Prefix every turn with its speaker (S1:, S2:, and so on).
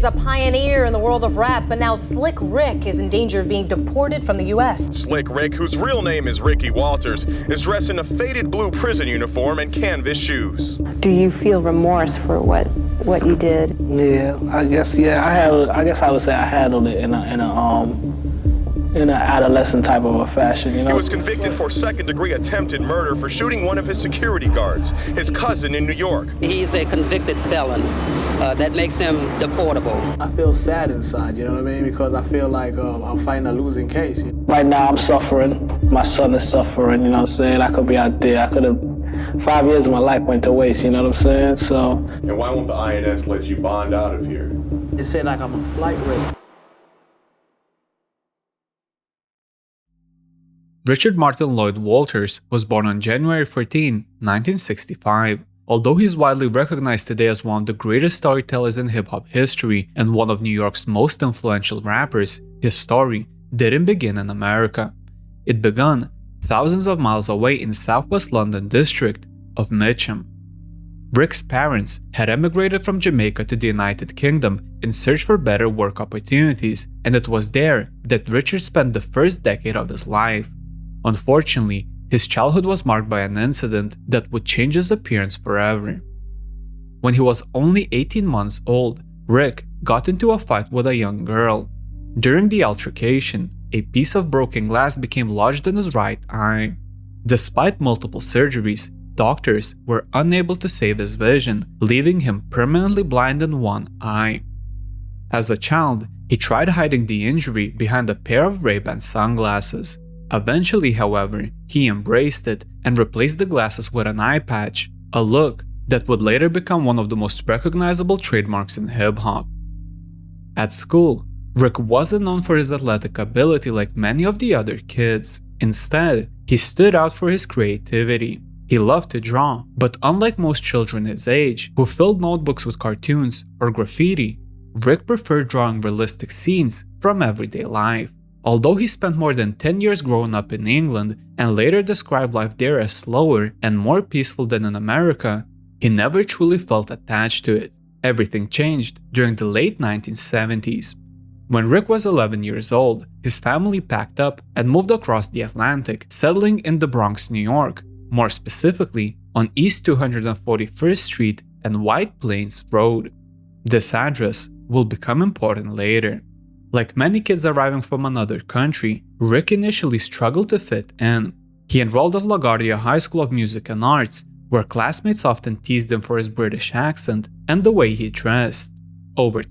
S1: a pioneer in the world of rap, but now Slick Rick is in danger of being deported from the U.S.
S2: Slick Rick, whose real name is Ricky Walters, is dressed in a faded blue prison uniform and canvas shoes.
S3: Do you feel remorse for what you did?
S4: Yeah, I guess I would say I handled it in an adolescent type of a fashion, you know?
S2: He was convicted for second-degree attempted murder for shooting one of his security guards, his cousin in New York.
S5: He's a convicted felon. That makes him deportable.
S6: I feel sad inside, you know what I mean? Because I feel like I'm fighting a losing case.
S4: Right now I'm suffering. My son is suffering, you know what I'm saying? I could be out there. I could have 5 years of my life went to waste, you know what I'm saying? So.
S7: And why won't the INS let you bond out of here?
S6: They say like I'm a flight risk.
S8: Richard Martin Lloyd Walters was born on January 14, 1965. Although he is widely recognized today as one of the greatest storytellers in hip-hop history and one of New York's most influential rappers, his story didn't begin in America. It began thousands of miles away in southwest London district of Mitcham. Rick's parents had emigrated from Jamaica to the United Kingdom in search for better work opportunities, and it was there that Richard spent the first decade of his life. Unfortunately, his childhood was marked by an incident that would change his appearance forever. When he was only 18 months old, Rick got into a fight with a young girl. During the altercation, a piece of broken glass became lodged in his right eye. Despite multiple surgeries, doctors were unable to save his vision, leaving him permanently blind in one eye. As a child, he tried hiding the injury behind a pair of Ray-Ban sunglasses. Eventually, however, he embraced it and replaced the glasses with an eye patch, a look that would later become one of the most recognizable trademarks in hip-hop. At school, Rick wasn't known for his athletic ability like many of the other kids. Instead, he stood out for his creativity. He loved to draw, but unlike most children his age, who filled notebooks with cartoons or graffiti, Rick preferred drawing realistic scenes from everyday life. Although he spent more than 10 years growing up in England and later described life there as slower and more peaceful than in America, he never truly felt attached to it. Everything changed during the late 1970s. When Rick was 11 years old, his family packed up and moved across the Atlantic, settling in the Bronx, New York, more specifically on East 241st Street and White Plains Road. This address will become important later. Like many kids arriving from another country, Rick initially struggled to fit in. He enrolled at LaGuardia High School of Music and Arts, where classmates often teased him for his British accent and the way he dressed. Over